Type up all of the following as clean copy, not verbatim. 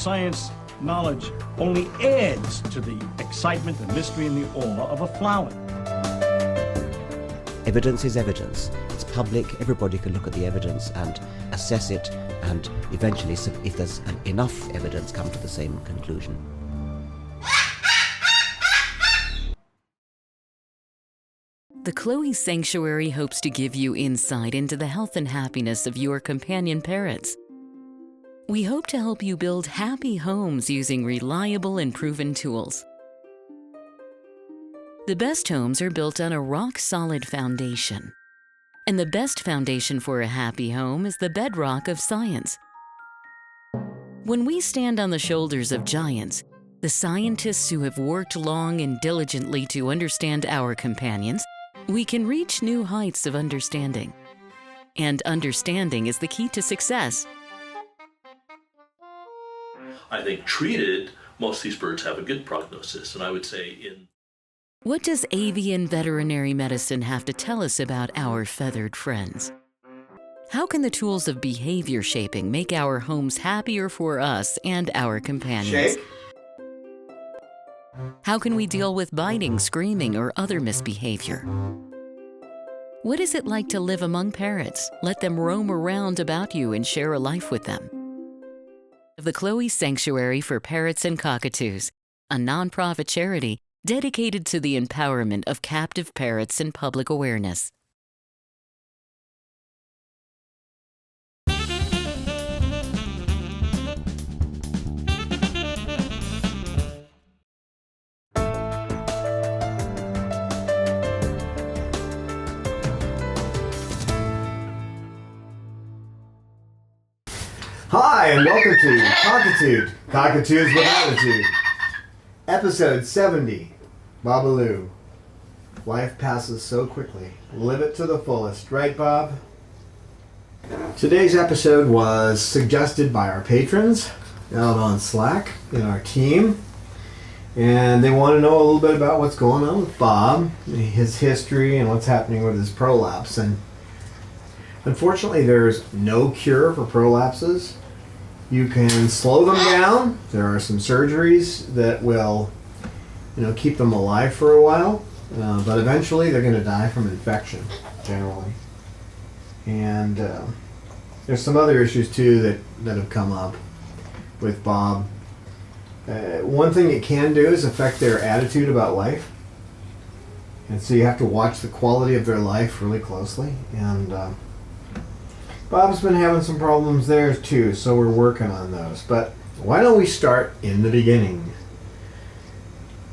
science knowledge only adds to the excitement, the mystery, and the awe of a flower. Evidence is evidence. It's public, everybody can look at the evidence and assess it, and eventually, if there's enough evidence, come to the same conclusion. The Chloe Sanctuary hopes to give you insight into the health and happiness of your companion parrots. We hope to help you build happy homes using reliable and proven tools. The best homes are built on a rock-solid foundation. And the best foundation for a happy home is the bedrock of science. When we stand on the shoulders of giants, the scientists who have worked long and diligently to understand our companions, we can reach new heights of understanding. And understanding is the key to success. I think treated, most of these birds have a good prognosis, and I would say in... What does avian veterinary medicine have to tell us about our feathered friends? How can the tools of behavior shaping make our homes happier for us and our companions? Shake. How can we deal with biting, screaming, or other misbehavior? What is it like to live among parrots? Let them roam around about you and share a life with them. Of the Chloe Sanctuary for Parrots and Cockatoos, a nonprofit charity dedicated to the empowerment of captive parrots and public awareness. Hi, and welcome to Cockatude, Cockatoos with Attitude. Episode 70, Babalu. Life passes so quickly. Live it to the fullest. Right, Bob? Today's episode was suggested by our patrons out on Slack in our team. And they want to know a little bit about what's going on with Bob, his history, and what's happening with his prolapse. And unfortunately, there's no cure for prolapses. You can slow them down. There are some surgeries that will, keep them alive for a while, but eventually they're going to die from infection, generally. And there's some other issues too that have come up with Bob. One thing it can do is affect their attitude about life, and so you have to watch the quality of their life really closely. And Bob's been having some problems there too, so we're working on those. But why don't we start in the beginning?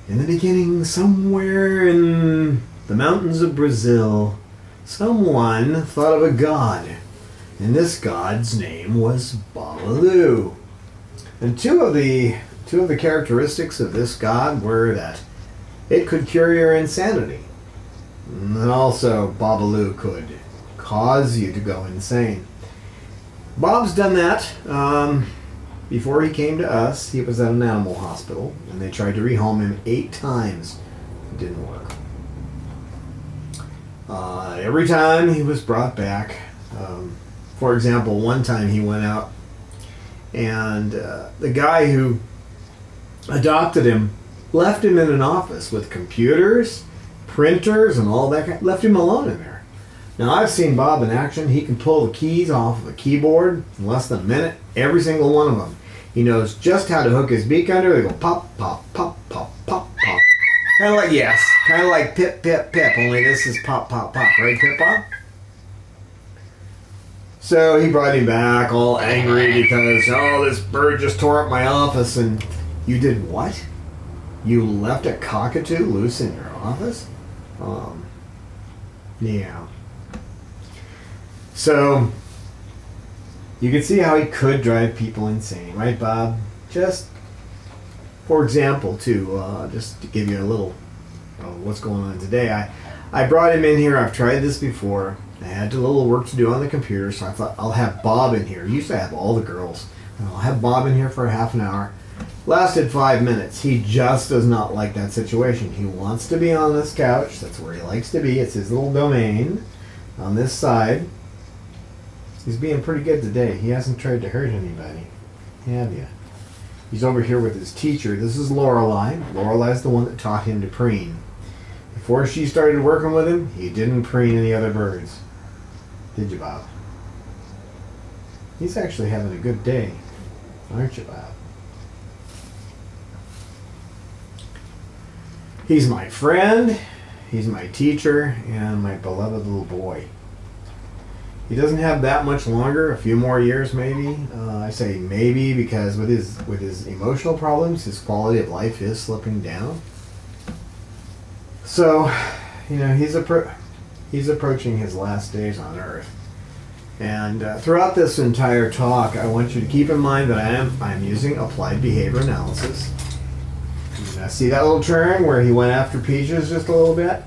In the beginning, somewhere in the mountains of Brazil, someone thought of a god, and this god's name was Babalu. And two of the characteristics of this god were that it could cure your insanity, and also Babalu could cause you to go insane. Bob's done that. Before he came to us, he was at an animal hospital, and they tried to rehome him 8 times. It didn't work. Every time he was brought back. For example, one time he went out, and the guy who adopted him left him in an office with computers, printers, and all that. Left him alone in there. Now, I've seen Bob in action. He can pull the keys off of a keyboard in less than a minute, every single one of them. He knows just how to hook his beak under. They go pop, pop, pop, pop, pop, pop. Kind of like pip, pip, pip, only this is pop, pop, pop. Right, Pip Bob? So he brought him back all angry because, this bird just tore up my office. And you did what? You left a cockatoo loose in your office? Yeah. So, you can see how he could drive people insane, right, Bob? Just, for example, just to give you a little what's going on today, I brought him in here. I've tried this before. I had a little work to do on the computer, so I thought I'll have Bob in here. Usually I have all the girls. And I'll have Bob in here for a half an hour. Lasted 5 minutes. He just does not like that situation. He wants to be on this couch. That's where he likes to be. It's his little domain on this side. He's being pretty good today. He hasn't tried to hurt anybody, have you? He's over here with his teacher. This is Lorelei. Lorelai's the one that taught him to preen. Before she started working with him, he didn't preen any other birds. Did you, Bob? He's actually having a good day, aren't you, Bob? He's my friend, he's my teacher, and my beloved little boy. He doesn't have that much longer, a few more years maybe. I say maybe because with his emotional problems, his quality of life is slipping down. So, you know, he's approaching his last days on Earth. And throughout this entire talk, I want you to keep in mind that I'm using applied behavior analysis. See that little turn where he went after Peaches just a little bit?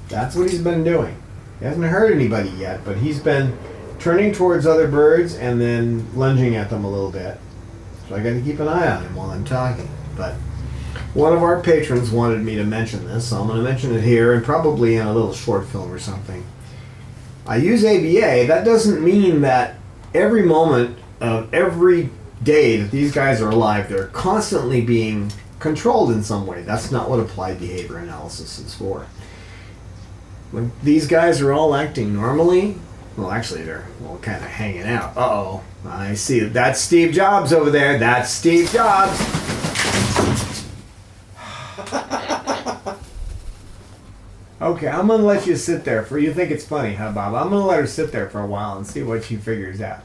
That's what he's been doing. He hasn't hurt anybody yet, but he's been turning towards other birds and then lunging at them a little bit. So I got to keep an eye on him while I'm talking. But one of our patrons wanted me to mention this, so I'm going to mention it here and probably in a little short film or something. I use ABA. That doesn't mean that every moment of every day that these guys are alive, they're constantly being controlled in some way. That's not what applied behavior analysis is for. When these guys are all acting normally, well, actually, they're all kind of hanging out. Uh-oh. I see. That's Steve Jobs over there. That's Steve Jobs. Okay, I'm going to let you sit there for... You think it's funny, huh, Bob? I'm going to let her sit there for a while and see what she figures out.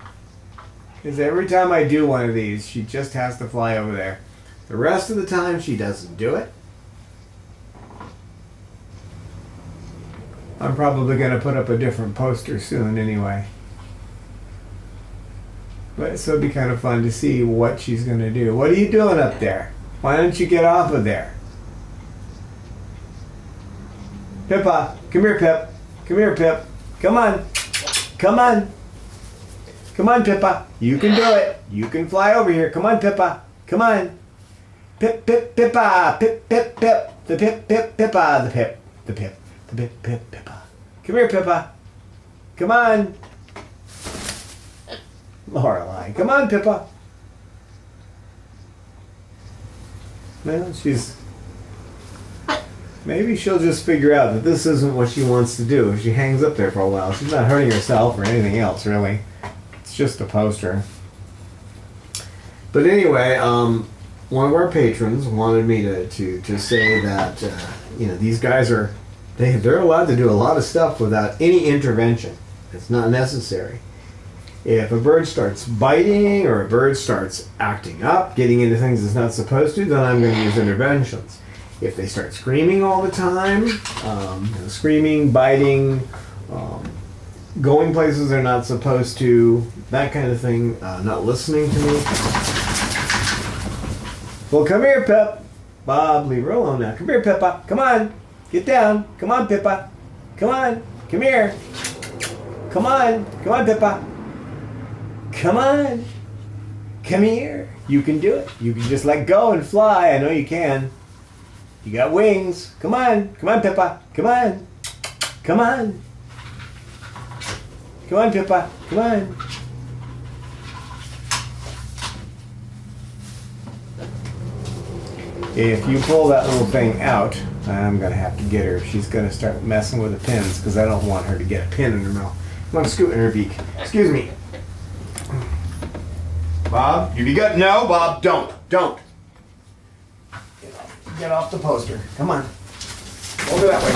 Because every time I do one of these, she just has to fly over there. The rest of the time, she doesn't do it. I'm probably going to put up a different poster soon anyway. But so it'll be kind of fun to see what she's going to do. What are you doing up there? Why don't you get off of there? Pippa, come here, Pip. Come here, Pip. Come on. Come on. Come on, Pippa. You can do it. You can fly over here. Come on, Pippa. Come on. Pip, Pip, Pippa. Pip, Pip, Pip. The Pip, Pip, Pippa. The Pip. The Pip. The Pip, Pip, Pippa. Come here, Pippa. Come on. Lorelei. Come on, Pippa. Well, maybe she'll just figure out that this isn't what she wants to do if she hangs up there for a while. She's not hurting herself or anything else, really. It's just a poster. But anyway, one of our patrons wanted me to say that, you know, these guys are, they're allowed to do a lot of stuff without any intervention. It's not necessary. If a bird starts biting or a bird starts acting up, getting into things it's not supposed to, then I'm going to use interventions. If they start screaming all the time, screaming, biting, going places they're not supposed to, that kind of thing, not listening to me. Well, come here, Pip. Bob, leave her alone now. Come here, Pippa. Come on. Get down. Come on, Pippa. Come on. Come here. Come on. Come on, Pippa. Come on. Come here. You can do it. You can just let go and fly. I know you can. You got wings. Come on. Come on, Pippa. Come on. Come on. Come on, Pippa. Come on. If you pull that little thing out, I'm going to have to get her if she's going to start messing with the pins, because I don't want her to get a pin in her mouth. I'm going to scoot in her beak. Excuse me. Bob, you got... No, Bob, don't. Don't. Get off the poster. Come on. Over that way.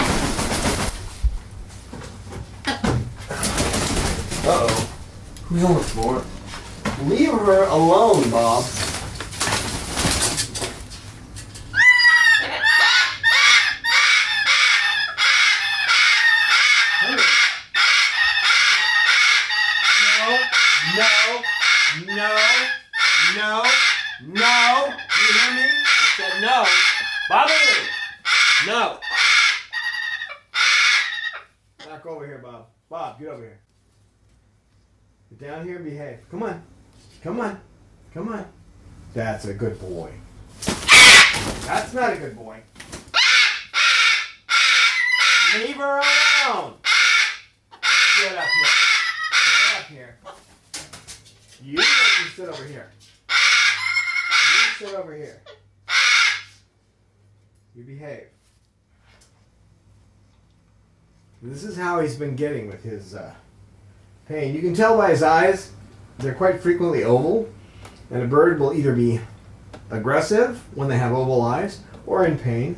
Uh-oh. Who's on the floor? Leave her alone, Bob. No. You hear me? I said no. Babalu! No. Back over here, Bob. Bob, get over here. Get down here and behave. Come on. Come on. Come on. That's a good boy. That's not a good boy. Leave her alone. Get up here. Get up here. You sit over here. You sit over here. You behave. This is how he's been getting with his pain. You can tell by his eyes, they're quite frequently oval, and a bird will either be aggressive when they have oval eyes or in pain.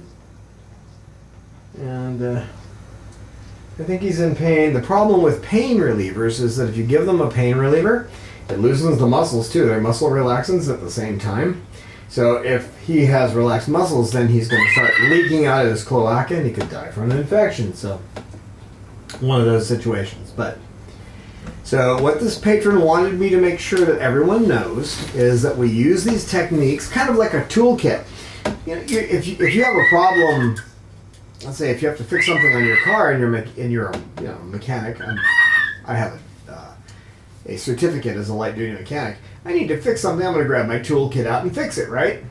And I think he's in pain. The problem with pain relievers is that if you give them a pain reliever, it loosens the muscles too. They're muscle relaxants at the same time. So if he has relaxed muscles, then he's going to start leaking out of his cloaca and he could die from an infection. So one of those situations. But so what this patron wanted me to make sure that everyone knows is that we use these techniques kind of like a toolkit. You know, if you have a problem, let's say if you have to fix something on your car and you're a mechanic. I have a certificate as a light duty mechanic. I need to fix something. I'm going to grab my toolkit out and fix it, right?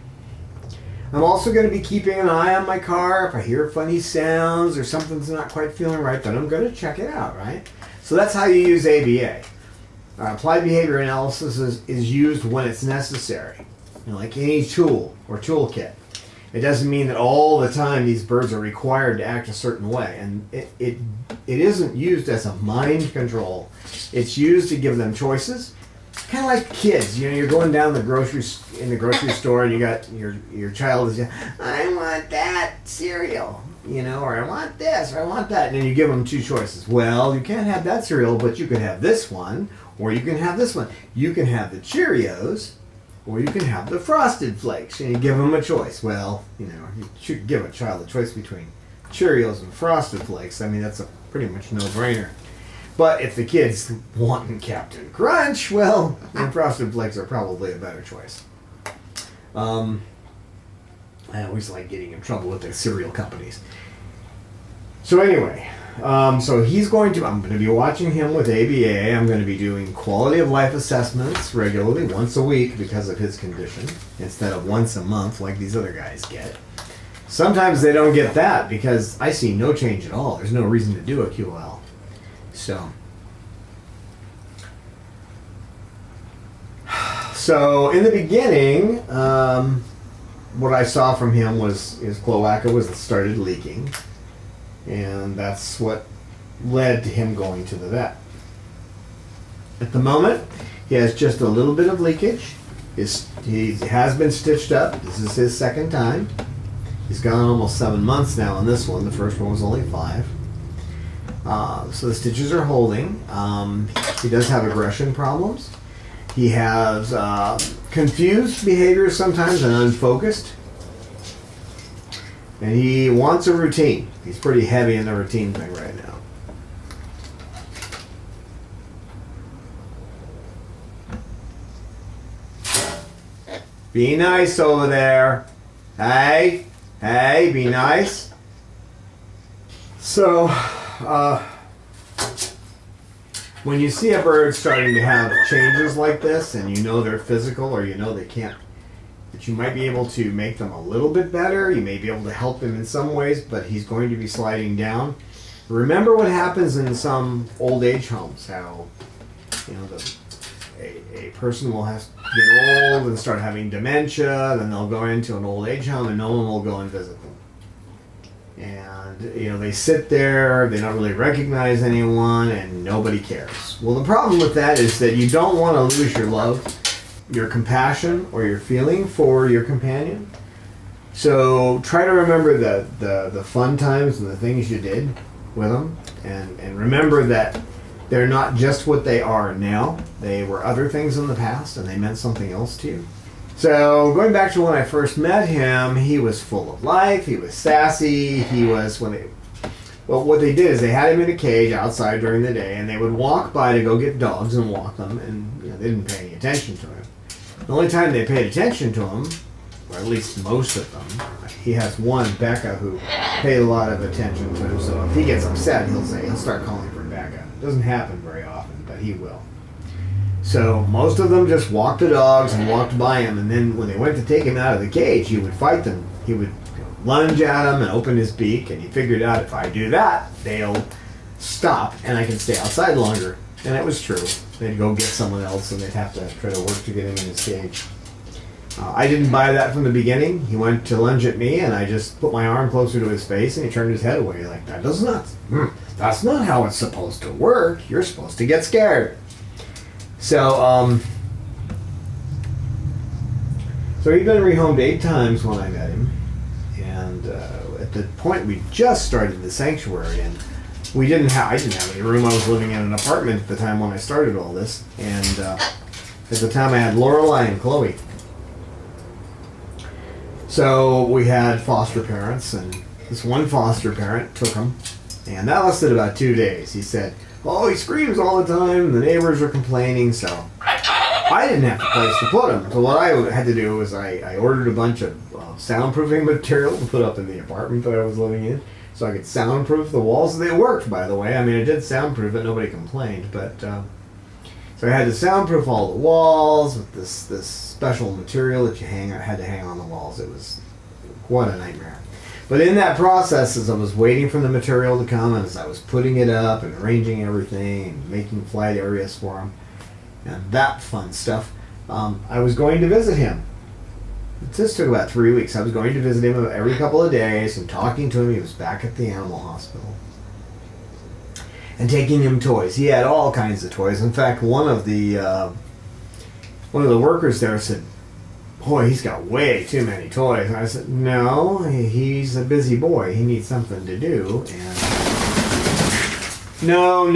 I'm also going to be keeping an eye on my car. If I hear funny sounds or something's not quite feeling right, then I'm going to check it out, right? So that's how you use ABA. Applied behavior analysis is used when it's necessary, like any tool or toolkit. It doesn't mean that all the time these birds are required to act a certain way, and it isn't used as a mind control. It's used to give them choices, kind of like kids. You know, you're going down in the grocery store, and you got your child is, I want that cereal, or I want this, or I want that, and then you give them two choices. Well, you can't have that cereal, but you can have this one, or you can have this one. You can have the Cheerios, or you can have the Frosted Flakes, and you give them a choice. Well, you should give a child a choice between Cheerios and Frosted Flakes. I mean, that's a pretty much no-brainer. But if the kid's wanting Captain Crunch, well, then Frosted Flakes are probably a better choice. I always like getting in trouble with the cereal companies. So anyway, I'm going to be watching him with ABA. I'm going to be doing quality of life assessments regularly, once a week because of his condition, instead of once a month like these other guys get. Sometimes they don't get that because I see no change at all. There's no reason to do a QL. So in the beginning, what I saw from him was his cloaca started leaking, and that's what led to him going to the vet. At the moment, he has just a little bit of leakage. He has been stitched up. This is his second time. He's gone almost 7 months now on this one. The first one was only 5. So the stitches are holding. He does have aggression problems. He has confused behavior sometimes and unfocused. And he wants a routine. He's pretty heavy in the routine thing right now. Be nice over there. Hey, be nice. So, when you see a bird starting to have changes like this, and you know they're physical, or you know they can't, that you might be able to make them a little bit better, you may be able to help him in some ways, but he's going to be sliding down. Remember what happens in some old age homes, how a person will have to get old and start having dementia, then they'll go into an old age home and no one will go and visit them. And, they sit there, they don't really recognize anyone, and nobody cares. Well, the problem with that is that you don't want to lose your love, your compassion, or your feeling for your companion. So try to remember the fun times and the things you did with them, and remember that they're not just what they are now. They were other things in the past, and they meant something else to you. So going back to when I first met him, he was full of life. He was sassy. What they did is they had him in a cage outside during the day, and they would walk by to go get dogs and walk them, and they didn't pay any attention to him. The only time they paid attention to him, or at least most of them, he has one, Becca, who paid a lot of attention to him. So if he gets upset, he'll start calling for Becca. It doesn't happen very often, but he will. So most of them just walked the dogs and walked by him, and then when they went to take him out of the cage, he would fight them. He would lunge at them and open his beak, and he figured out, if I do that, they'll stop and I can stay outside longer. And it was true. They'd go get someone else and they'd have to try to work to get him in his cage. I didn't buy that from the beginning. He went to lunge at me, and I just put my arm closer to his face, and he turned his head away like that. That's not how it's supposed to work. You're supposed to get scared. So, so he'd been rehomed 8 times when I met him, and at the point we just started the sanctuary, and I didn't have any room. I was living in an apartment at the time when I started all this, and at the time I had Lorelei and Chloe. So we had foster parents, and this one foster parent took him, and that lasted about 2 days. He said, "Oh, he screams all the time, the neighbors are complaining," so I didn't have a place to put him. So what I had to do was I ordered a bunch of soundproofing material to put up in the apartment that I was living in, so I could soundproof the walls. They worked, by the way. I mean, I did soundproof it, nobody complained, but so I had to soundproof all the walls with this special material that I had to hang on the walls. It was quite a nightmare. But in that process, as I was waiting for the material to come, and as I was putting it up and arranging everything and making flight areas for him, and that fun stuff, I was going to visit him. This took about 3 weeks. I was going to visit him every couple of days and talking to him. He was back at the animal hospital. And taking him toys. He had all kinds of toys. In fact, one of the workers there said, "Boy, he's got way too many toys." And I said, "No, he's a busy boy. He needs something to do." And no.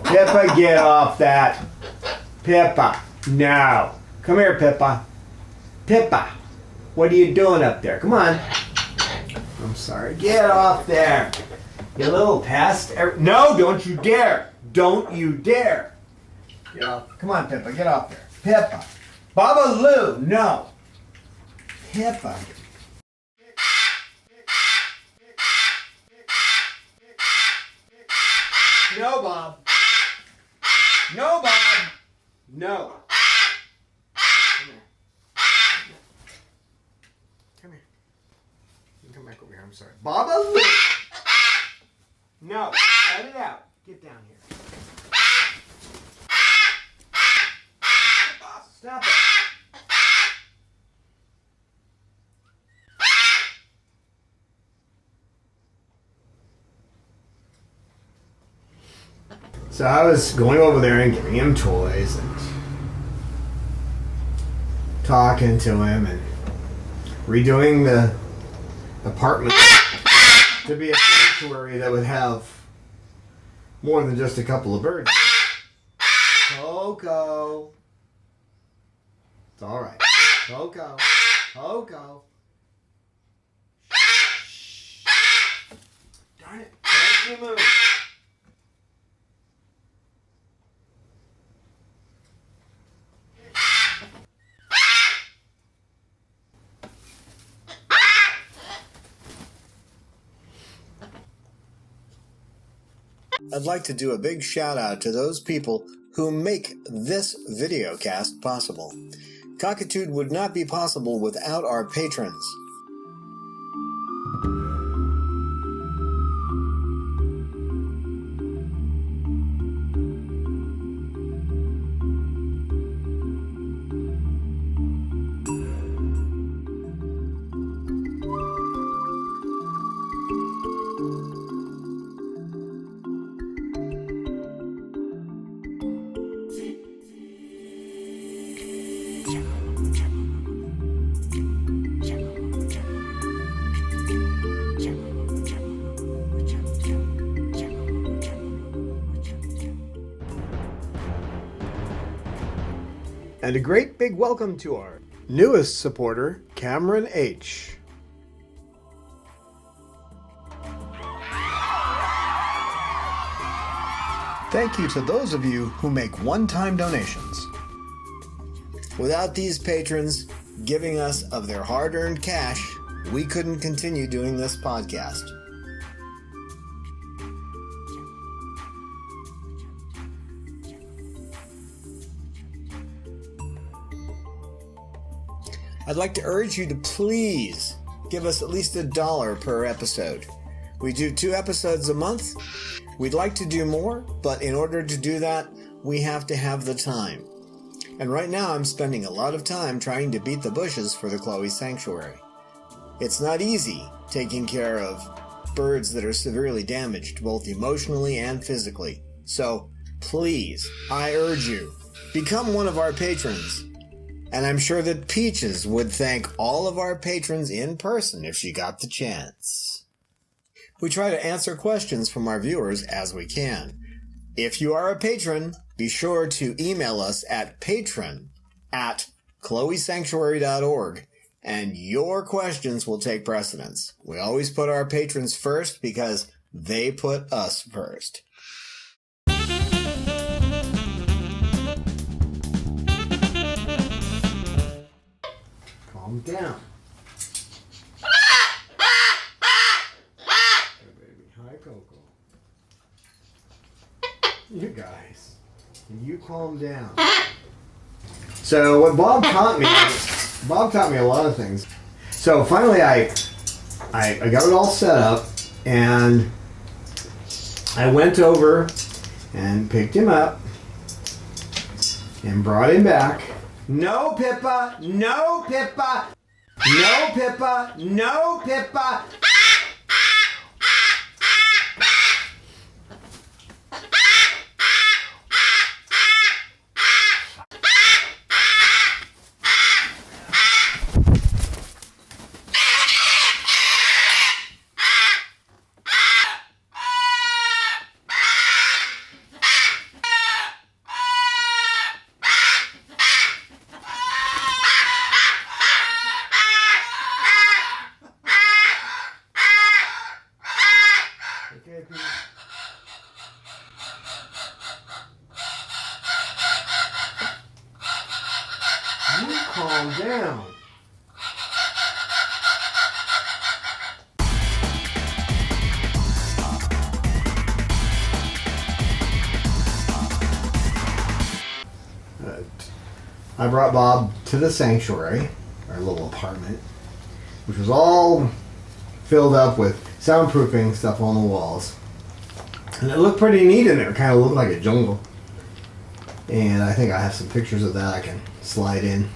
Pippa, get off that. Pippa, no. Come here, Pippa. Pippa, what are you doing up there? Come on. I'm sorry. Get off there. You little pest. No, don't you dare. Don't you dare. Get off. Come on, Pippa, get off there. Pippa. Babalu, no. Pippa. No, Bob. No, Bob. No. Come here. Come here. You can come back over here. I'm sorry. Babalu. No. Let it out. Get down here. Stop it. So I was going over there and giving him toys and talking to him and redoing the apartment to be a sanctuary that would have more than just a couple of birds. Coco. It's all right. Coco. Coco. Shh. Darn it. Don't you move. I'd like to do a big shout out to those people who make this video cast possible. Cockatude would not be possible without our patrons. And a great big welcome to our newest supporter, Cameron H. Thank you to those of you who make one-time donations. Without these patrons giving us of their hard-earned cash, we couldn't continue doing this podcast. I'd like to urge you to please give us at least $1 per episode. We do 2 episodes a month. We'd like to do more, but in order to do that, we have to have the time. And right now I'm spending a lot of time trying to beat the bushes for the Chloe Sanctuary. It's not easy taking care of birds that are severely damaged, both emotionally and physically. So, please, I urge you, become one of our patrons. And I'm sure that Peaches would thank all of our patrons in person if she got the chance. We try to answer questions from our viewers as we can. If you are a patron, be sure to email us at patron@chloesanctuary.org, and your questions will take precedence. We always put our patrons first because they put us first. Calm down. Hey, baby. Hi, Coco. You guys, can you calm down? So what Bob taught me a lot of things. So finally I got it all set up, and I went over and picked him up and brought him back. No, Pippa! No, Pippa! No, Pippa! No, Pippa! Calm down. I brought Bob to the sanctuary, our little apartment, which was all filled up with soundproofing stuff on the walls. And it looked pretty neat in there. It kind of looked like a jungle. And I think I have some pictures of that I can slide in.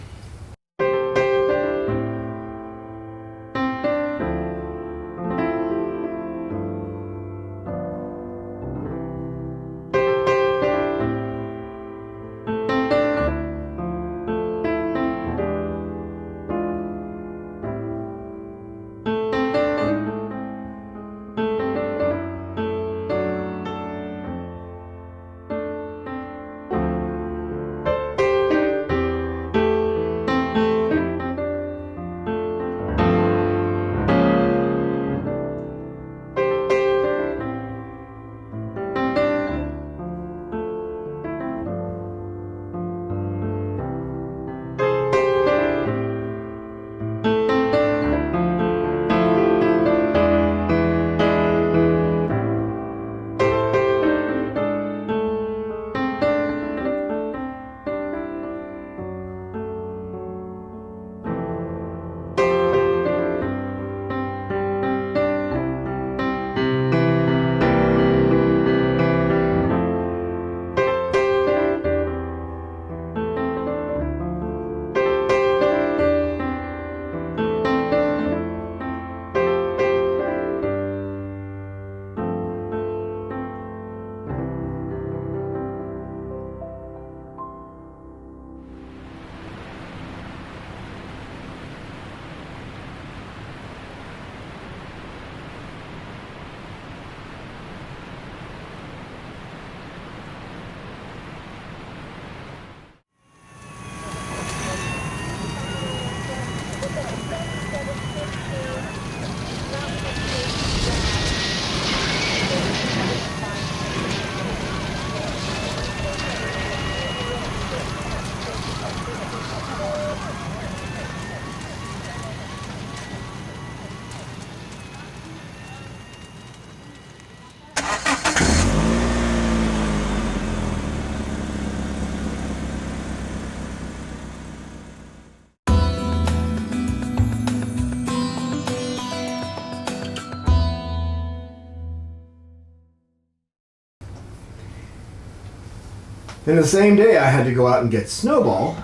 And the same day I had to go out and get Snowball.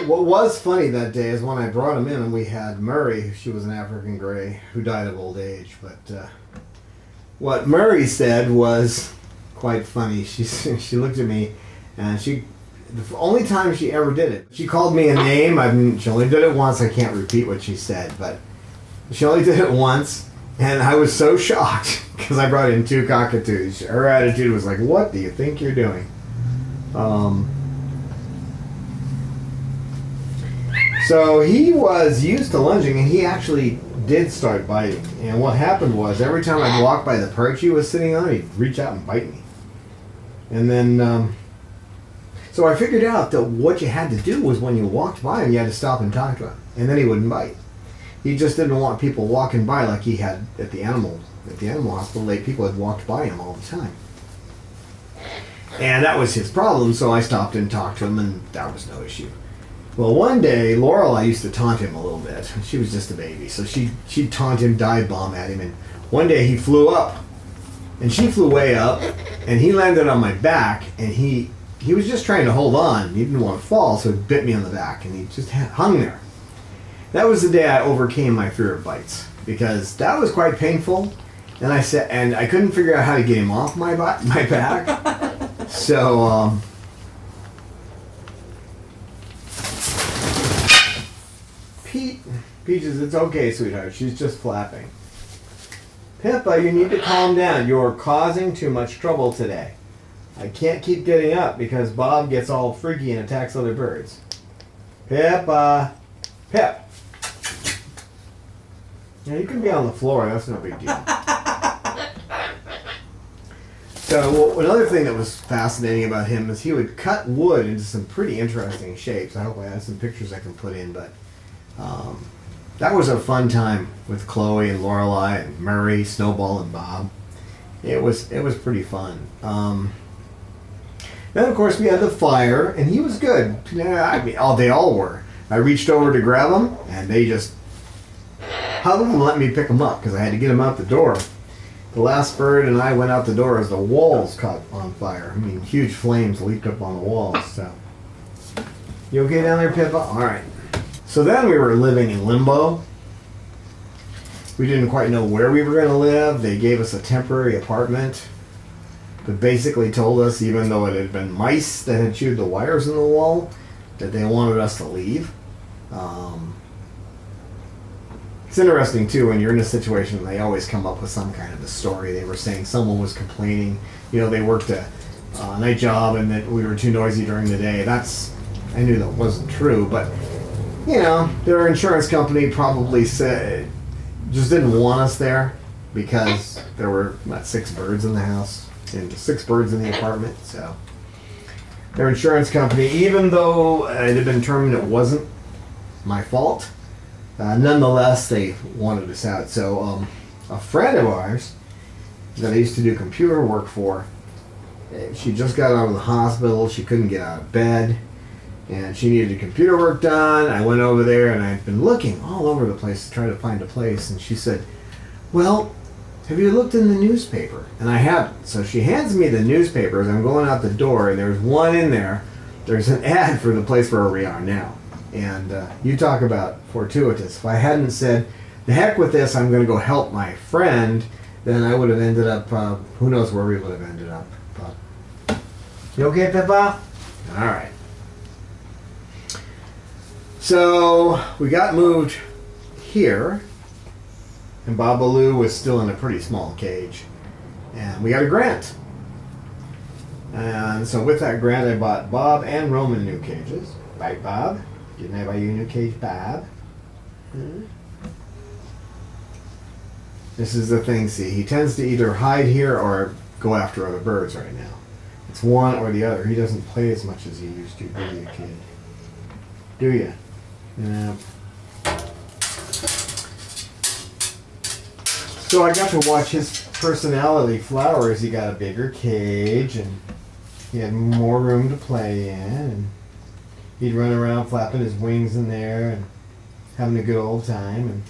What was funny that day is when I brought him in and we had Murray, she was an African Grey who died of old age. But what Murray said was quite funny. She looked at me and the only time she ever did it, she called me a name. She only did it once. I can't repeat what she said, but she only did it once. And I was so shocked because I brought in 2 cockatoos. Her attitude was like, "What do you think you're doing?" So he was used to lunging, and he actually did start biting. And what happened was, every time I'd walk by the perch he was sitting on, he'd reach out and bite me. And then, so I figured out that what you had to do was when you walked by him, you had to stop and talk to him, and then he wouldn't bite. He just didn't want people walking by like he had at the animal hospital. People had walked by him all the time. And that was his problem, so I stopped and talked to him, and that was no issue. Well, one day, Lorelei used to taunt him a little bit. She was just a baby, so she'd taunt him, dive bomb at him, and one day he flew up, and she flew way up, and he landed on my back, and he was just trying to hold on. He didn't want to fall, so he bit me on the back, and he just hung there. That was the day I overcame my fear of bites, because that was quite painful, and I couldn't figure out how to get him off my back. So, Peaches, it's okay, sweetheart. She's just flapping. Pippa, you need to calm down. You're causing too much trouble today. I can't keep getting up because Bob gets all freaky and attacks other birds. Pippa. Pip. Yeah, you can be on the floor. That's no big deal. So another thing that was fascinating about him is he would cut wood into some pretty interesting shapes. I hope I have some pictures I can put in, but that was a fun time with Chloe and Lorelei and Murray, Snowball, and Bob. It was pretty fun. Then of course we had the fire, and he was good. I mean, they all were. I reached over to grab them, and they just hugged them and let me pick them up because I had to get them out the door. The last bird and I went out the door as the walls caught on fire. I mean, huge flames leaped up on the walls. So, you okay down there, Pippa? All right. So then we were living in limbo. We didn't quite know where we were going to live. They gave us a temporary apartment, but basically told us, even though it had been mice that had chewed the wires in the wall, that they wanted us to leave. It's interesting too when you're in a situation, they always come up with some kind of a story. They were saying someone was complaining, they worked a night job and that we were too noisy during the day. I knew that wasn't true, but their insurance company probably said just didn't want us there because there were 6 birds in the house and 6 birds in the apartment. So their insurance company, even though it had been determined it wasn't my fault, nonetheless they wanted us out. So a friend of ours that I used to do computer work for, she just got out of the hospital. She couldn't get out of bed, and she needed computer work done. I went over there, and I'd been looking all over the place to try to find a place, and she said, "Well, have you looked in the newspaper?" And I haven't. So she hands me the newspapers. I'm going out the door, and there's one in there. There's an ad for the place where we are now. And you talk about fortuitous. If I hadn't said, "The heck with this, I'm going to go help my friend," then I would have ended up, who knows where we would have ended up. But, you okay, Pippa? All right. So we got moved here, and Babalu was still in a pretty small cage. And we got a grant. And so with that grant, I bought Bob and Roman new cages. Right, Bob? Didn't I buy you a new cage, Bob? This is the thing, see. He tends to either hide here or go after other birds right now. It's one or the other. He doesn't play as much as he used to, do you, kid? Do you? Yeah. So I got to watch his personality flower as he got a bigger cage, and he had more room to play in, and he'd run around flapping his wings in there and having a good old time. And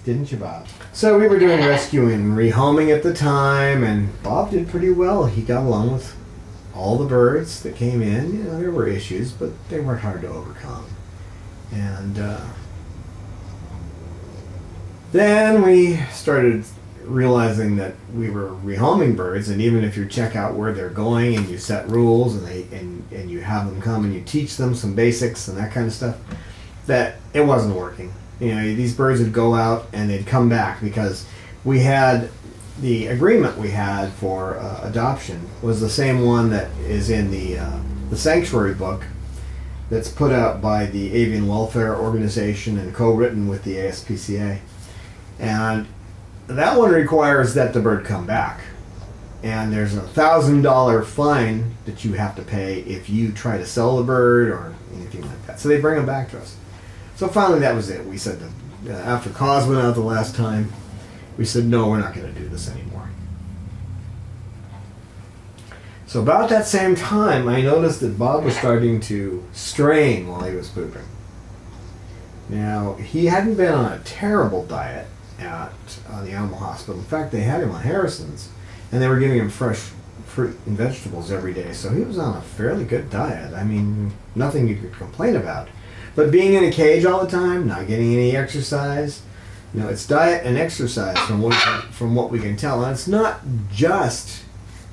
Didn't you, Bob? So we were doing rescuing and rehoming at the time, and Bob did pretty well. He got along with all the birds that came in. You know, there were issues, but they weren't hard to overcome. And then we started realizing that we were rehoming birds, and even if you check out where they're going and you set rules and you have them come and you teach them some basics and that kind of stuff, that it wasn't working. You know, these birds would go out and they'd come back because we had the agreement we had for adoption was the same one that is in the sanctuary book that's put out by the Avian Welfare Organization and co-written with the ASPCA. And that one requires that the bird come back. And there's a $1,000 fine that you have to pay if you try to sell the bird or anything like that. So they bring them back to us. So finally that was it. We said that after Cause went out the last time, we said, no, we're not going to do this anymore. So about that same time, I noticed that Bob was starting to strain while he was pooping. Now, he hadn't been on a terrible diet at the animal hospital. In fact, they had him on Harrison's, and they were giving him fresh fruit and vegetables every day. So he was on a fairly good diet. I mean, nothing you could complain about. But being in a cage all the time, not getting any exercise, you know, it's diet and exercise from what we can tell. And it's not just,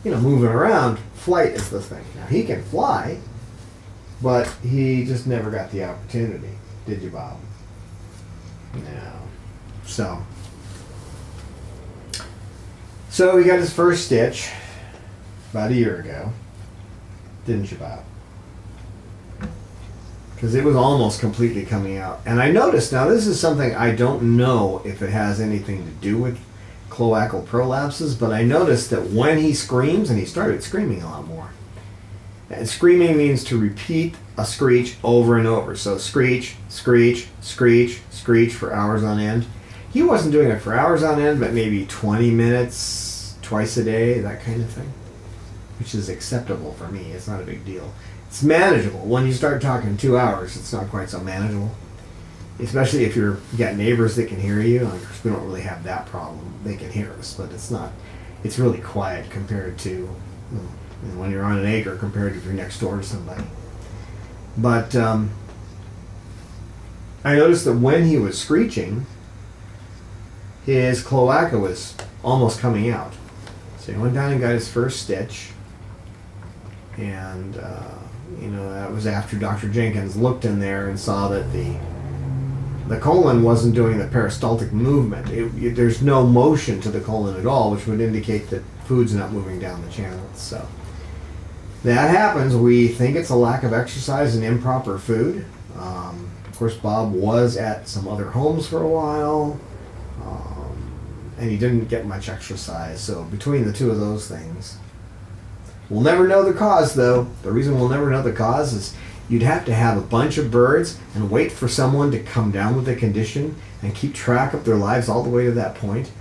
you know, moving around. Flight is the thing. Now, he can fly, but he just never got the opportunity. Did you, Bob? No. So he got his first stitch about a year ago. Didn't you, Bob? Because it was almost completely coming out. And I noticed, now this is something I don't know if it has anything to do with cloacal prolapses, but I noticed that when he screams, and he started screaming a lot more, and screaming means to repeat a screech over and over. So screech, screech, screech, screech for hours on end. He wasn't doing it for hours on end, but maybe 20 minutes, twice a day, that kind of thing, which is acceptable for me. It's not a big deal. It's manageable. When you start talking 2 hours, it's not quite so manageable. Especially if you got neighbors that can hear you. Of course, we don't really have that problem. They can hear us, but it's really quiet compared to when you're on an acre compared to if you're next door to somebody. But I noticed that when he was screeching, his cloaca was almost coming out. So he went down and got his first stitch. And, that was after Dr. Jenkins looked in there and saw that the colon wasn't doing the peristaltic movement. There's no motion to the colon at all, which would indicate that food's not moving down the channels. So that happens. We think it's a lack of exercise and improper food. Of course, Bob was at some other homes for a while, and he didn't get much exercise. So between the two of those things, we'll never know the cause, though. The reason we'll never know the cause is you'd have to have a bunch of birds and wait for someone to come down with the condition and keep track of their lives all the way to that point.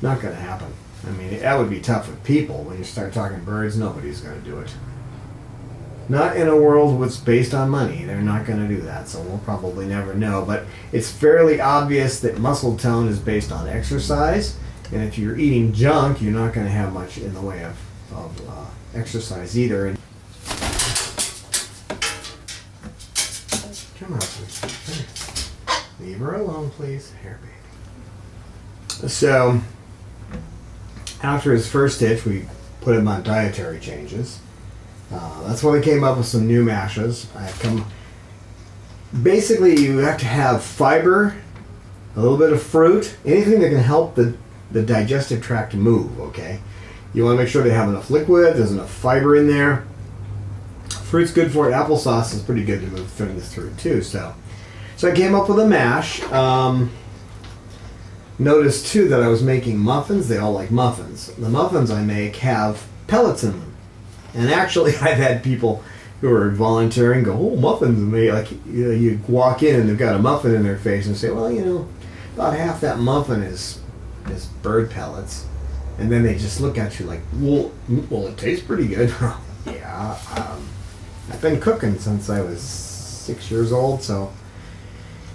Not going to happen. I mean, that would be tough with people. When you start talking birds, nobody's going to do it. Not in a world that's based on money. They're not going to do that, so we'll probably never know. But it's fairly obvious that muscle tone is based on exercise, and if you're eating junk, you're not going to have much in the way of exercise either. And come on, please. Leave her alone, please. Here, baby. So, after his first stitch, we put him on dietary changes. That's when I came up with some new mashes. Basically, you have to have fiber, a little bit of fruit, anything that can help the digestive tract move, okay? You want to make sure they have enough liquid, there's enough fiber in there. Fruit's good for it. Applesauce is pretty good to move things through, too. So I came up with a mash. Noticed, too, that I was making muffins. They all like muffins. The muffins I make have pellets in them. And actually, I've had people who are volunteering go, oh, muffins. And they, like, you walk in and they've got a muffin in their face and say, well, about half that muffin is bird pellets. And then they just look at you like, well, it tastes pretty good. Yeah, I've been cooking since I was 6 years old, so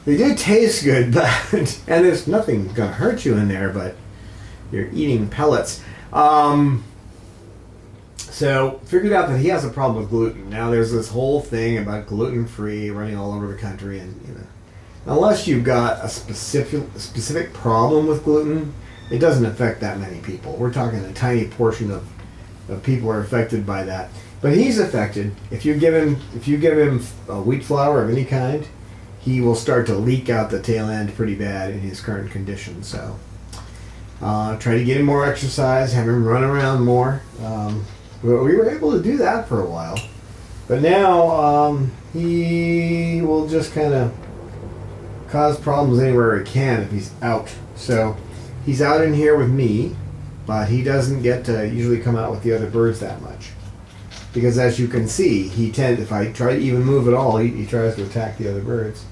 They do taste good, but and there's nothing gonna hurt you in there, but you're eating pellets. So figured out that he has a problem with gluten. Now there's this whole thing about gluten-free running all over the country, and unless you've got a specific problem with gluten, it doesn't affect that many people. We're talking a tiny portion of people are affected by that. But he's affected. If you give him a wheat flour of any kind, he will start to leak out the tail end pretty bad in his current condition. So try to get him more exercise, have him run around more. But we were able to do that for a while. But now he will just kind of cause problems anywhere he can if he's out. So he's out in here with me, but he doesn't get to usually come out with the other birds that much. Because as you can see, if I try to even move at all, he tries to attack the other birds.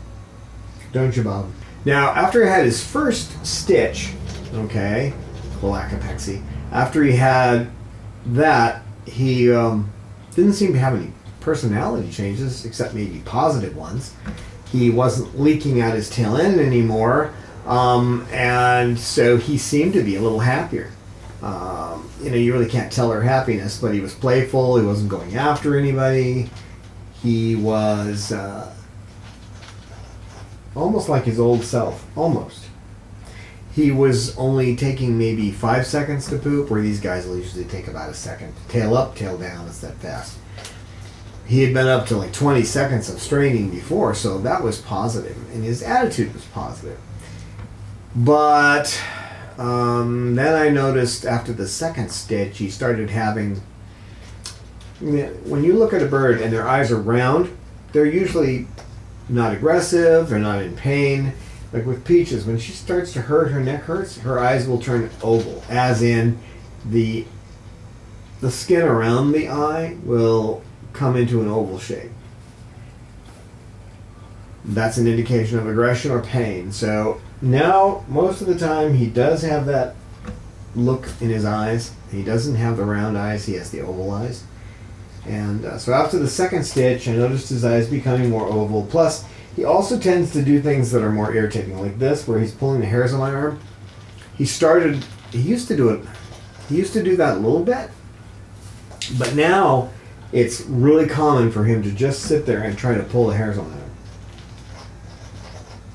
Don't you, Bob? Now, after he had his first stitch, okay, cloacapexy, after he had that, he didn't seem to have any personality changes, except maybe positive ones. He wasn't leaking out his tail end anymore, and so he seemed to be a little happier. You really can't tell her happiness, but he was playful. He wasn't going after anybody. He was almost like his old self, almost. He was only taking maybe 5 seconds to poop, where these guys will usually take about a second. Tail up, tail down, it's that fast. He had been up to like 20 seconds of straining before, so that was positive, and his attitude was positive. But then I noticed after the second stitch, he started having... When you look at a bird and their eyes are round, they're usually not aggressive, they're not in pain. Like with Peaches, when she starts to hurt, her neck hurts, her eyes will turn oval, as in the skin around the eye will come into an oval shape. That's an indication of aggression or pain. So now, most of the time, he does have that look in his eyes. He doesn't have the round eyes, he has the oval eyes. And so after the second stitch, I noticed his eyes becoming more oval. Plus, he also tends to do things that are more irritating, like this, where he's pulling the hairs on my arm. He used to do that a little bit, but now it's really common for him to just sit there and try to pull the hairs on my arm.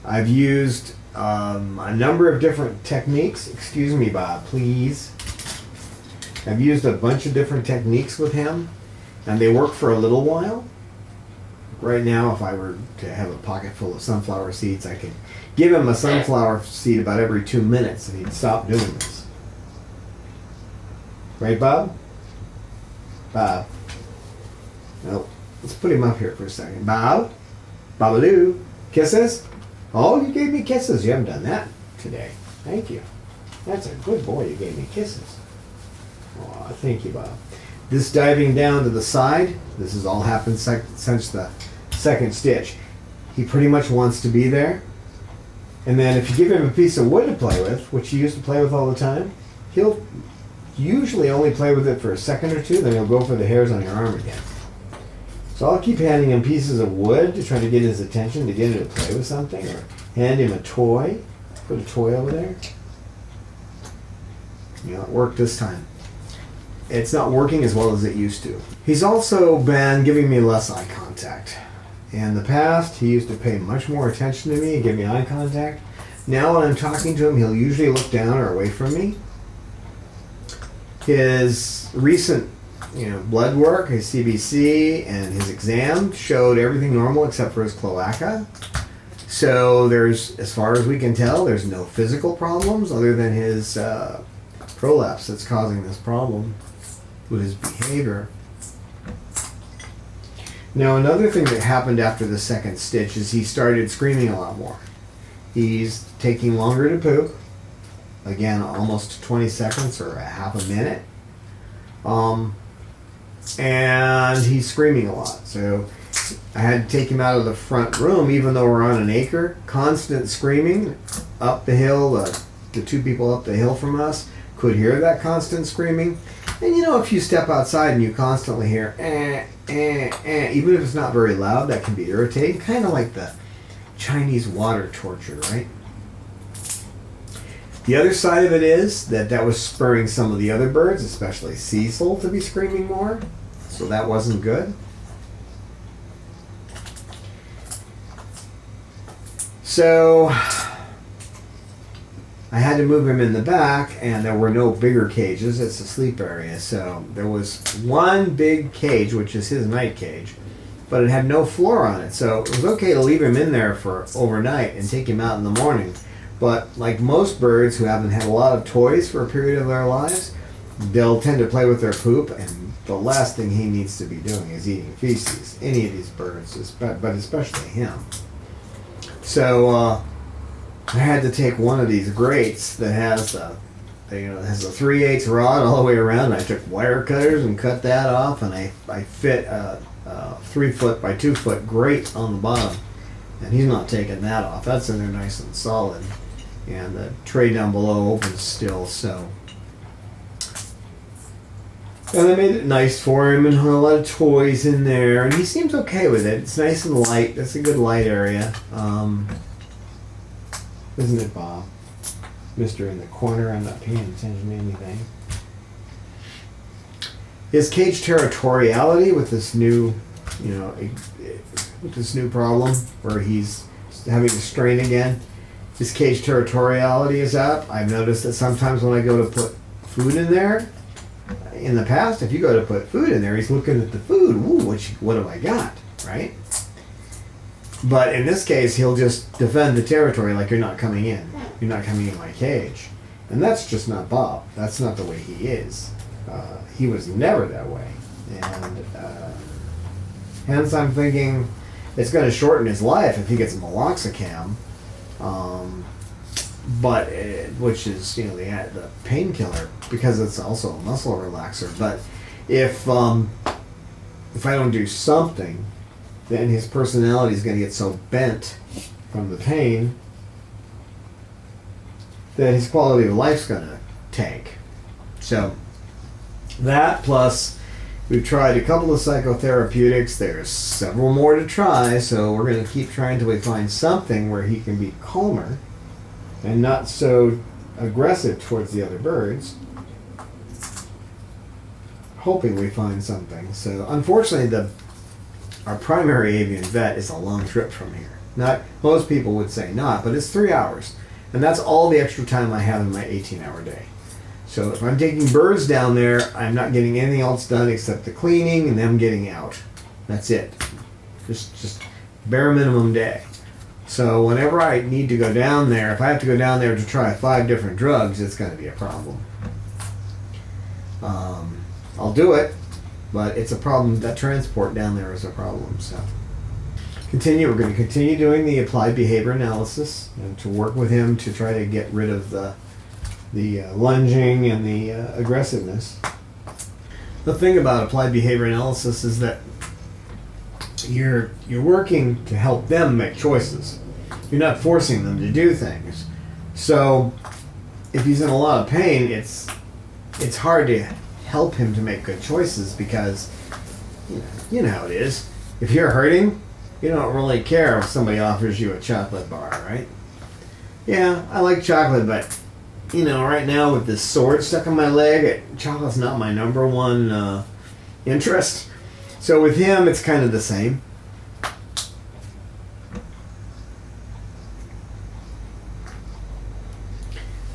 I've used a number of different techniques. Excuse me, Bob, please. I've used a bunch of different techniques with him, and they work for a little while. Right now, if I were to have a pocket full of sunflower seeds, I could give him a sunflower seed about every 2 minutes, and he'd stop doing this. Right, Bob? Bob. Nope. Let's put him up here for a second. Bob? Babalu? Kisses? Oh, you gave me kisses. You haven't done that today. Thank you. That's a good boy. You gave me kisses. Oh, thank you, Bob. This diving down to the side, this has all happened since the second stitch. He pretty much wants to be there. And then if you give him a piece of wood to play with, which he used to play with all the time, he'll usually only play with it for a second or two, then he'll go for the hairs on your arm again. So I'll keep handing him pieces of wood to try to get his attention, to get him to play with something, or hand him a toy. Put a toy over there. It worked this time. It's not working as well as it used to. He's also been giving me less eye contact. In the past, he used to pay much more attention to me and give me eye contact. Now when I'm talking to him, he'll usually look down or away from me. His recent blood work, his CBC, and his exam showed everything normal except for his cloaca. So there's, as far as we can tell, there's no physical problems other than his prolapse that's causing this problem with his behavior. Now, another thing that happened after the second stitch is he started screaming a lot more. He's taking longer to poop. Again, almost 20 seconds or a half a minute. And he's screaming a lot. So I had to take him out of the front room, even though we're on an acre. Constant screaming up the hill. The two people up the hill from us could hear that constant screaming. And if you step outside and you constantly hear even if it's not very loud, that can be irritating. Kind of like the Chinese water torture, right? The other side of it is that was spurring some of the other birds, especially Cecil, to be screaming more. So that wasn't good. So I had to move him in the back, and there were no bigger cages. It's a sleep area. So there was one big cage, which is his night cage, but it had no floor on it. So it was okay to leave him in there for overnight and take him out in the morning. But like most birds who haven't had a lot of toys for a period of their lives, they'll tend to play with their poop, and the last thing he needs to be doing is eating feces. Any of these birds, but especially him. So I had to take one of these grates that has has a 3/8 rod all the way around. I took wire cutters and cut that off, and I fit a 3 foot by 2 foot grate on the bottom. And he's not taking that off. That's in there nice and solid. And the tray down below opens still, so. And I made it nice for him and had a lot of toys in there. And he seems okay with it. It's nice and light. That's a good light area. Isn't it, Bob? Mister in the corner, I'm not paying attention to anything. His cage territoriality with this new, with this new problem where he's having to strain again, his cage territoriality is up. I've noticed that sometimes when I go to put food in there, in the past, if you go to put food in there, he's looking at the food. Ooh, what have I got, right? But in this case, he'll just defend the territory like you're not coming in. You're not coming in my cage. And that's just not Bob. That's not the way he is. He was never that way. And hence I'm thinking it's going to shorten his life if he gets meloxicam. Which is, the painkiller, because it's also a muscle relaxer. But if I don't do something, then his personality is going to get so bent from the pain that his quality of life's going to tank. So that, plus we've tried a couple of psychotherapeutics. There's several more to try, so we're going to keep trying till we find something where he can be calmer and not so aggressive towards the other birds. Hoping we find something. So unfortunately, our primary avian vet is a long trip from here. Not most people would say not, but it's 3 hours, and that's all the extra time I have in my 18-hour day. So if I'm taking birds down there, I'm not getting anything else done except the cleaning and them getting out. That's it. Just bare minimum day. So whenever I need to go down there, if I have to go down there to try 5 different drugs, it's going to be a problem. I'll do it, but it's a problem. That transport down there is a problem. So we're going to continue doing the applied behavior analysis and to work with him to try to get rid of the lunging and the aggressiveness. The thing about applied behavior analysis is that you're working to help them make choices. You're not forcing them to do things. So if he's in a lot of pain, it's hard to help him to make good choices, because you know how it is. If you're hurting, you don't really care if somebody offers you a chocolate bar, right? Yeah, I like chocolate, but right now with this sword stuck in my leg, chocolate's not my number one interest. So with him, it's kind of the same.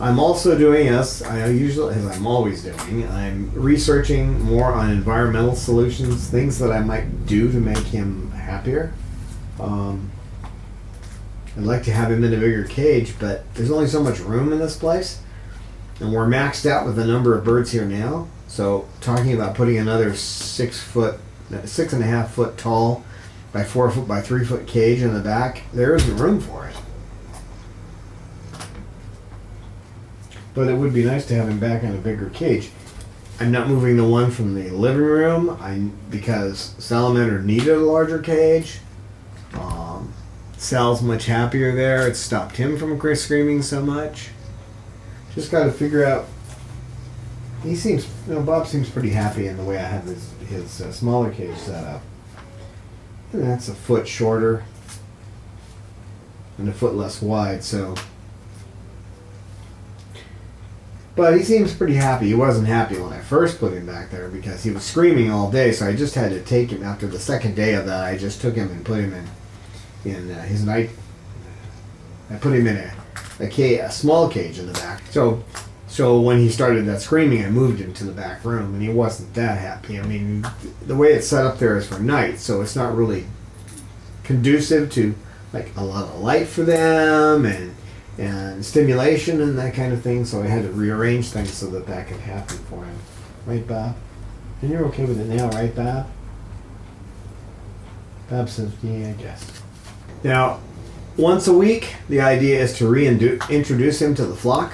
I'm also doing, as I'm always doing, I'm researching more on environmental solutions, things that I might do to make him happier. I'd like to have him in a bigger cage, but there's only so much room in this place, and we're maxed out with the number of birds here now. So talking about putting another 6.5 foot tall by 4 foot by 3 foot cage in the back, there isn't room for it. But it would be nice to have him back in a bigger cage. I'm not moving the one from the living room because Salamander needed a larger cage. Sal's much happier there. It stopped him from screaming so much. Just got to figure out. Bob seems pretty happy in the way I have his smaller cage set up. And that's a foot shorter. and a foot less wide. So, but he seems pretty happy. He wasn't happy when I first put him back there because he was screaming all day. So I just had to take him after the second day of that. I just took him and put him in his night. I put him in a small cage in the back. So when he started that screaming, I moved him to the back room, and he wasn't that happy. I mean, the way it's set up there is for night, so it's not really conducive to like a lot of light for them and stimulation and that kind of thing. So I had to rearrange things so that could happen for him. Right, Bob? And you're okay with it now, right, Bob? Bob says, yeah, I guess. Now, once a week, the idea is to reintroduce him to the flock,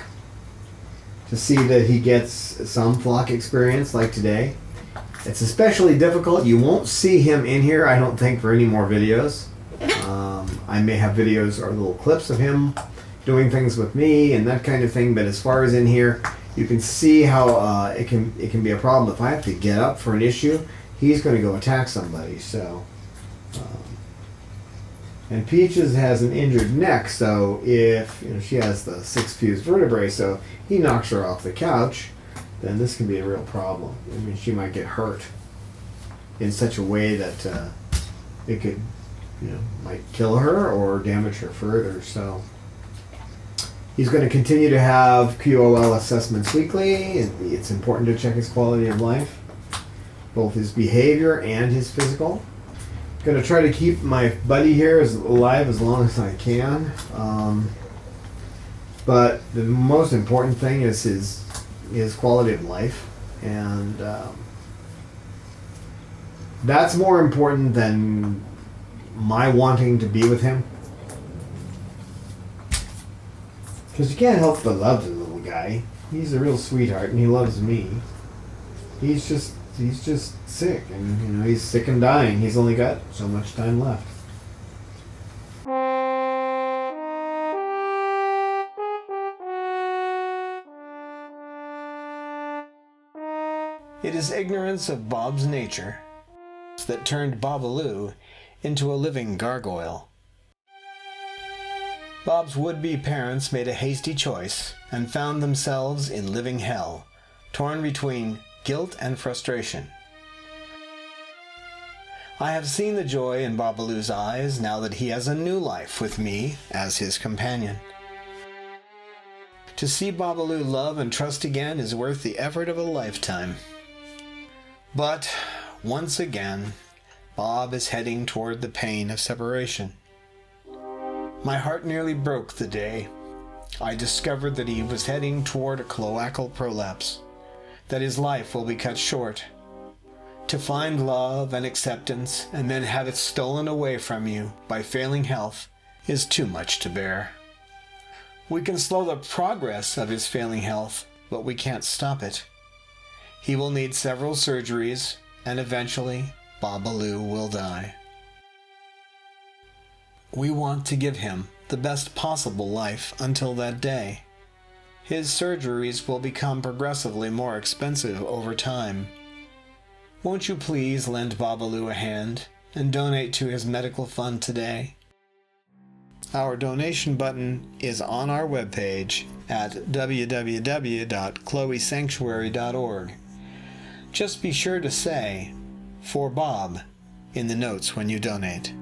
to see that he gets some flock experience like today. It's especially difficult. You won't see him in here, I don't think, for any more videos. I may have videos or little clips of him doing things with me and that kind of thing, but as far as in here, you can see how it can be a problem. If I have to get up for an issue, he's going to go attack somebody. So, and Peaches has an injured neck, so if she has the 6 fused vertebrae, so he knocks her off the couch, then this can be a real problem. I mean, she might get hurt in such a way that it could, might kill her or damage her further. So he's going to continue to have QOL assessments weekly, and it's important to check his quality of life, both his behavior and his physical. Going to try to keep my buddy here alive as long as I can. But the most important thing is his quality of life. And that's more important than my wanting to be with him. Because you can't help but love the little guy. He's a real sweetheart and he loves me. He's just sick, and he's sick and dying. He's only got so much time left. It is ignorance of Bob's nature that turned Babalu into a living gargoyle. Bob's would-be parents made a hasty choice and found themselves in living hell, torn between guilt and frustration. I have seen the joy in Babalu's eyes now that he has a new life with me as his companion. To see Babalu love and trust again is worth the effort of a lifetime. But, once again, Bob is heading toward the pain of separation. My heart nearly broke the day I discovered that he was heading toward a cloacal prolapse, that his life will be cut short. To find love and acceptance and then have it stolen away from you by failing health is too much to bear. We can slow the progress of his failing health, but we can't stop it. He will need several surgeries, and eventually Babalu will die. We want to give him the best possible life until that day. His surgeries will become progressively more expensive over time. Won't you please lend Babalu a hand and donate to his medical fund today? Our donation button is on our webpage at www.chloesanctuary.org. Just be sure to say, "For Bob," in the notes when you donate.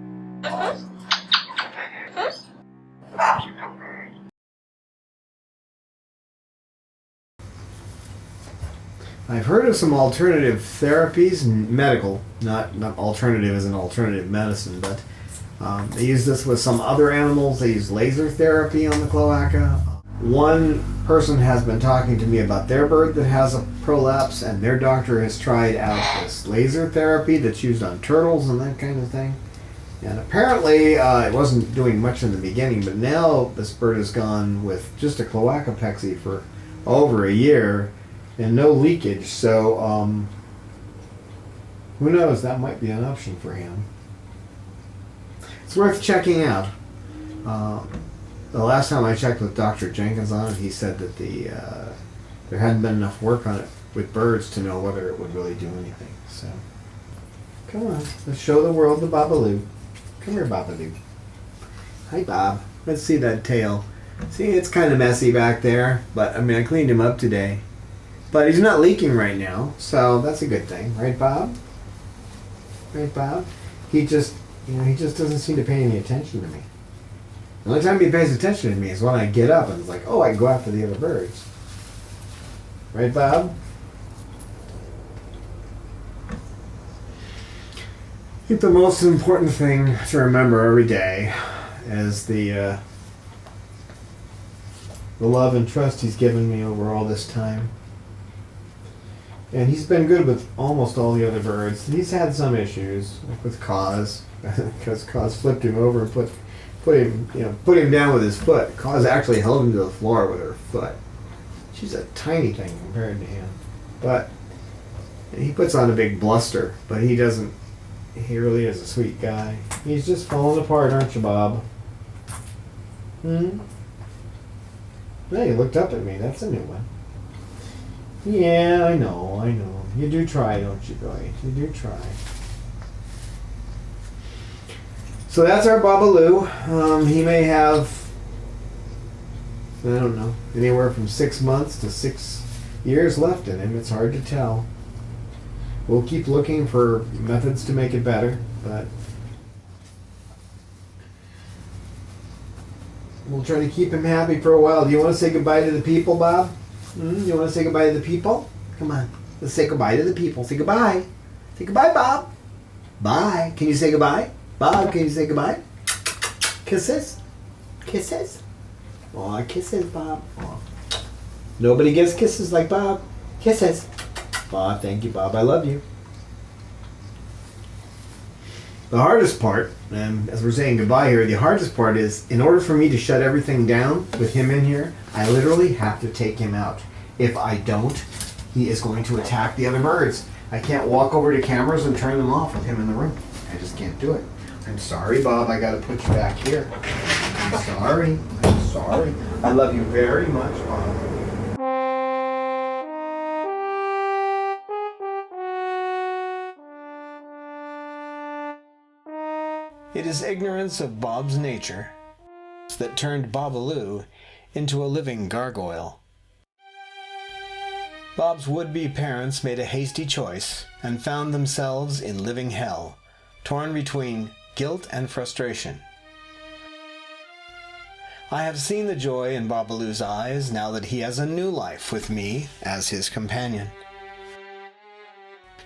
I've heard of some alternative therapies, medical, not alternative as an alternative medicine, but they use this with some other animals. They use laser therapy on the cloaca. One person has been talking to me about their bird that has a prolapse, and their doctor has tried out this laser therapy that's used on turtles and that kind of thing. And apparently it wasn't doing much in the beginning, but now this bird has gone with just a cloacapexy for over a year and no leakage. So who knows, that might be an option for him. It's worth checking out. The last time I checked with Dr. Jenkins on it, he said that there hadn't been enough work on it with birds to know whether it would really do anything. So, come on, let's show the world the Babalu. Come here, Babalu. Hi, Bob. Let's see that tail. See, it's kind of messy back there, but I mean, I cleaned him up today. But he's not leaking right now, so that's a good thing, right, Bob? Right, Bob? He just doesn't seem to pay any attention to me. The only time he pays attention to me is when I get up and it's like, oh, I can go after the other birds. Right, Bob? I think the most important thing to remember every day is the love and trust he's given me over all this time. And he's been good with almost all the other birds. He's had some issues, like with Cause, because Cause flipped him over and put him down with his foot. Cause actually held him to the floor with her foot. She's a tiny thing compared to him. But he puts on a big bluster, but he doesn't. He really is a sweet guy. He's just falling apart, aren't you, Bob? Hmm? Yeah, you looked up at me. That's a new one. Yeah, I know. You do try, don't you, Joy? You do try. So that's our Babalu. He may have, I don't know, anywhere from 6 months to 6 years left in him. It's hard to tell. We'll keep looking for methods to make it better, but we'll try to keep him happy for a while. Do you want to say goodbye to the people, Bob? You want to say goodbye to the people? Come on. Let's say goodbye to the people. Say goodbye. Say goodbye, Bob. Bye. Can you say goodbye? Bob, can you say goodbye? Kisses? Kisses? Aw, kisses, Bob. Aw. Nobody gets kisses like Bob. Kisses. Bob, thank you, Bob. I love you. The hardest part, and as we're saying goodbye here, the hardest part is, in order for me to shut everything down with him in here, I literally have to take him out. If I don't, he is going to attack the other birds. I can't walk over to cameras and turn them off with him in the room. I just can't do it. I'm sorry, Bob. I got to put you back here. I'm sorry. I'm sorry. I love you very much, Bob. It is ignorance of Bob's nature that turned Babalu into a living gargoyle. Bob's would-be parents made a hasty choice and found themselves in living hell, torn between guilt and frustration. I have seen the joy in Babalu's eyes now that he has a new life with me as his companion.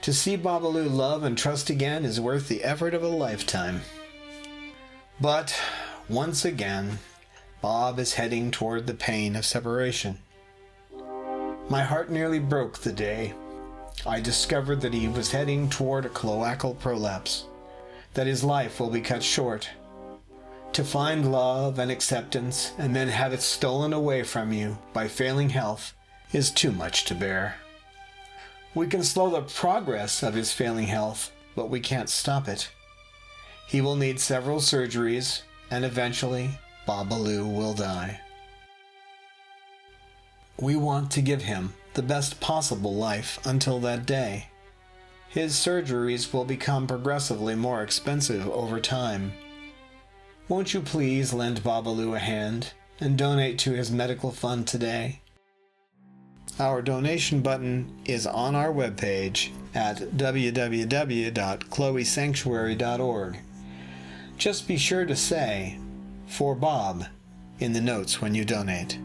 To see Babalu love and trust again is worth the effort of a lifetime. But, once again, Bob is heading toward the pain of separation. My heart nearly broke the day I discovered that he was heading toward a cloacal prolapse, that his life will be cut short. To find love and acceptance and then have it stolen away from you by failing health is too much to bear. We can slow the progress of his failing health, but we can't stop it. He will need several surgeries, and eventually, Babalu will die. We want to give him the best possible life until that day. His surgeries will become progressively more expensive over time. Won't you please lend Babalu a hand and donate to his medical fund today? Our donation button is on our webpage at www.chloesanctuary.org. Just be sure to say, "For Bob," in the notes when you donate.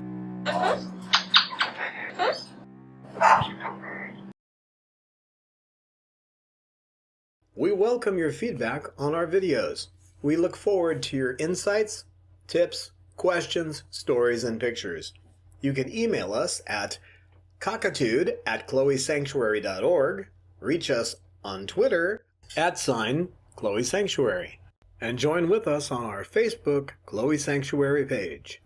We welcome your feedback on our videos. We look forward to your insights, tips, questions, stories, and pictures. You can email us at cockatude@chloesanctuary.org, reach us on Twitter @ChloeSanctuary, and join with us on our Facebook Chloe Sanctuary page.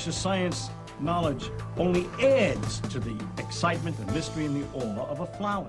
Science knowledge only adds to the excitement, the mystery, and the awe of a flower.